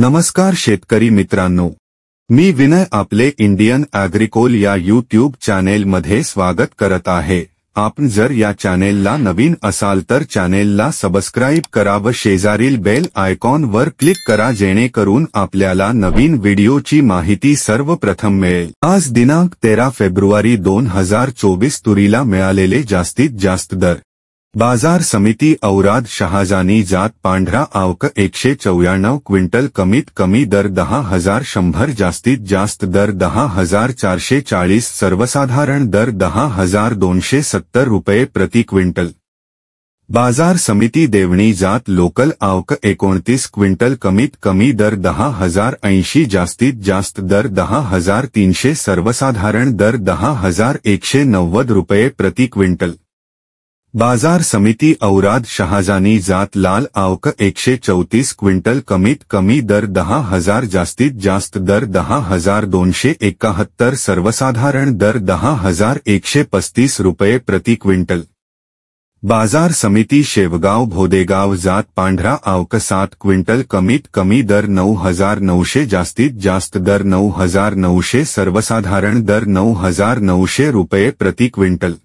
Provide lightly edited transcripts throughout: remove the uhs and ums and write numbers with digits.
नमस्कार शेतकरी मित्रांनो, मी विनय आपले इंडियन ॲग्रिकोल या यूट्यूब चॅनेलमध्ये स्वागत करत आहे। आपण जर या चॅनेलला नवीन असाल तर चॅनेलला सबस्क्राइब करा व शेजारील बेल आयकॉनवर क्लिक करा जेणेकरून आपल्याला नवीन व्हिडिओची माहिती सर्वप्रथम मिळेल। आज दिनांक 13 फेब्रुवारी 2024 तुरीला मिळालेले जास्तीत जास्त दर। बाजार समिती औराद शहाजानी जात पांढरा आवक 194 क्विंटल कमीत कमी दर 10,100 जास्तीत जास्त दर 10,440 सर्वसाधारण दर 10,270 रुपये प्रति क्विंटल। बाजार समिती देवणी जात लोकल आवक 29 क्विंटल कमीत कमी दर 10,080 जास्तीत जास्त दर 10,300 सर्वसाधारण दर 10,190 रुपये प्रति क्विंटल। बाजार समिती औराद शहाजानी जात लाल आवक 134 क्विंटल कमीत कमी दर 10,000 जास्तीत जास्त दर 10,271 सर्वसाधारण दर 10,135 रुपये प्रति क्विंटल। बाजार समिती शेवगाव भोदेगाव जात पांढरा आवक 7 क्विंटल कमीत कमी दर 9,900 जास्तीत जास्त दर 9,900 सर्वसाधारण दर 9,900 रुपये प्रति क्विंटल।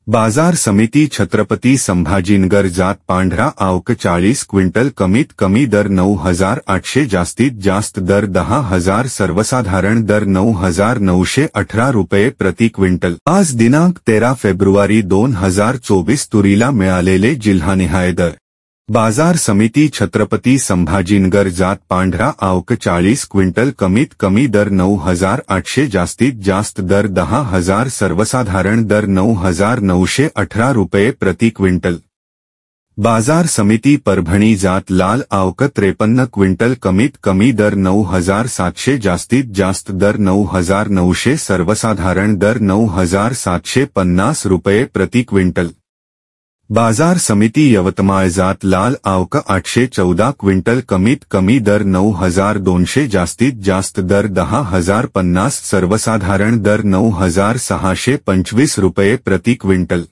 बाजार समिती छत्रपती संभाजीनगर जात पांढरा आवक 40 क्विंटल कमीत कमी दर 9,800 जास्तीत जास्त दर 10,000 सर्वसाधारण दर 9,918 रुपये प्रति क्विंटल। आज दिनांक 13 फेब्रुवारी 2024 तुरीला मिळालेले जिल्हानिहाय दर। बाजार समिती छत्रपती संभाजीनगर जात पांढरा आवक 40 क्विंटल कमीत कमी दर 9,800 जास्तीत जास्त दर 10,000 सर्वसाधारण दर 9,918 रुपये प्रति क्विंटल। बाजार समिती परभणी जात लाल आवक 53 क्विंटल कमीत कमी दर 9,700 जास्तीत जास्त दर 9,900 सर्वसाधारण दर 9,750 रुपये प्रति क्विंटल। बाजार समिती यवतमाळ जात लाल आवक 814 क्विंटल कमीत कमी दर 9,200 जास्तीत जास्त दर 10,050 सर्वसाधारण दर 9,625 रुपये प्रति क्विंटल।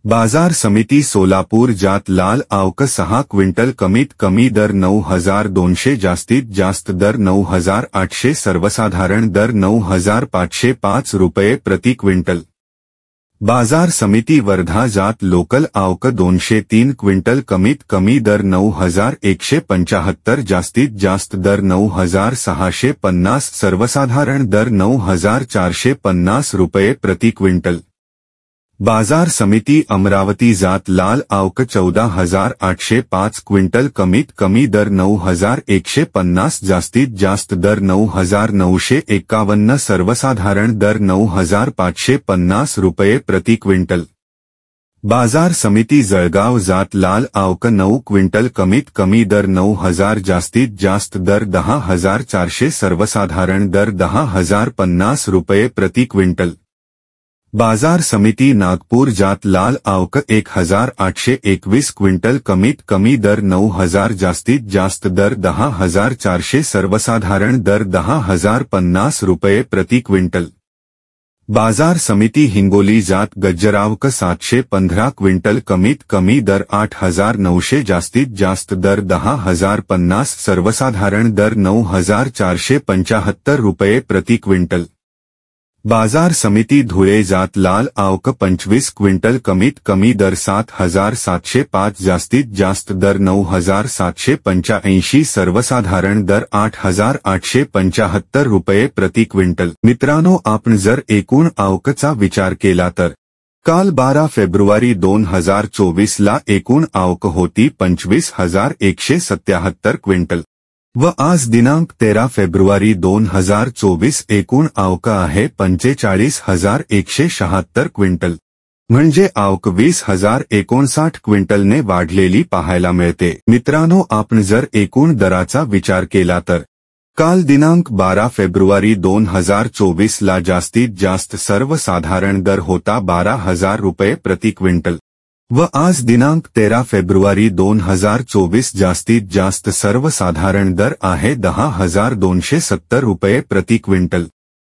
बाजार समिती सोलापूर जात लाल आवक 6 क्विंटल कमीत कमी दर 9,200 जास्तीत जास्त दर 9,800 सर्वसाधारण दर 9,505 रुपये प्रति क्विंटल। बाजार समिती वर्धा जात लोकल आवक 203 क्विंटल कमीत कमी दर 9,175 जास्तीत जास्त दर 9,650 सर्वसाधारण दर 9,450 रुपये प्रति क्विंटल। बाजार समिती अमरावती जात लाल आवक 14,805 क्विंटल कमीत कमी दर 9,150 जास्तीत जास्त दर 9,951 सर्वसाधारण दर 9,550 रुपये प्रति क्विंटल। बाजार समिती जळगाव जात लाल आवक 9 क्विंटल कमीत कमी दर 9,000 जास्तीत जास्त दर 10,400 सर्वसाधारण दर 10,050 रुपये प्रति क्विंटल। बाजार समिती नागपूर जात लाल आवक 1,821 क्विंटल कमीत कमी दर 9,000 जास्तीत जास्त दर 10,400 सर्वसाधारण दर 10,050 रुपये प्रति क्विंटल। बाजार समिती हिंगोली जात गज्जरावक 715 क्विंटल कमीत कमी दर 8,900 जास्तीत जास्त दर 10,050 सर्वसाधारण दर 9,475 रुपये प्रति क्विंटल। बाजार समिती धुळे जात लाल आवक 25 क्विंटल कमीत कमी दर 7,705 जास्तीत जास्त दर 9,785 सर्वसाधारण दर 8,875 रुपये प्रति क्विंटल। मित्रांनो, आपण जर एकूण आवकचा विचार केला तर काल 12 फेब्रुवारी 2024 ला एकूण आवक होती 25,177 क्विंटल व आज दिनांक 13 फेब्रुवारी 2024 एकूण आवक आहे 45,176 क्विंटल, म्हणजे आवक 20,059 क्विंटलने वाढलेली पाहायला मिळते। मित्रांनो, आपण जर एकूण दराचा विचार केला तर काल दिनांक 12 फेब्रुवारी 2024 ला जास्तीत जास्त सर्वसाधारण दर होता 12,000 रुपये प्रति क्विंटल व आज दिनांक 13 फेब्रुवारी 2024 जास्तीत जास्त सर्वसाधारण दर आहे 10,270 रुपये प्रति क्विंटल,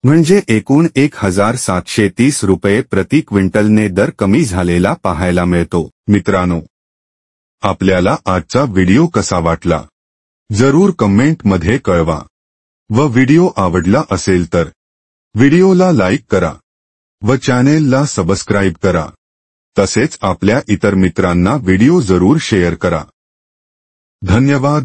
म्हणजे एकूण 1,730 रुपये प्रति क्विंटलने दर कमी झालेला पाहायला मिळतो। मित्रांनो, आपल्याला आजचा व्हिडिओ कसा वाटला जरूर कमेंटमध्ये कळवा व व्हिडिओ आवडला असेल तर व्हिडिओला लाईक करा व चॅनेलला सबस्क्राईब करा. तसेच आपल्या इतर मित्रांना व्हिडिओ जरूर शेअर करा. धन्यवाद.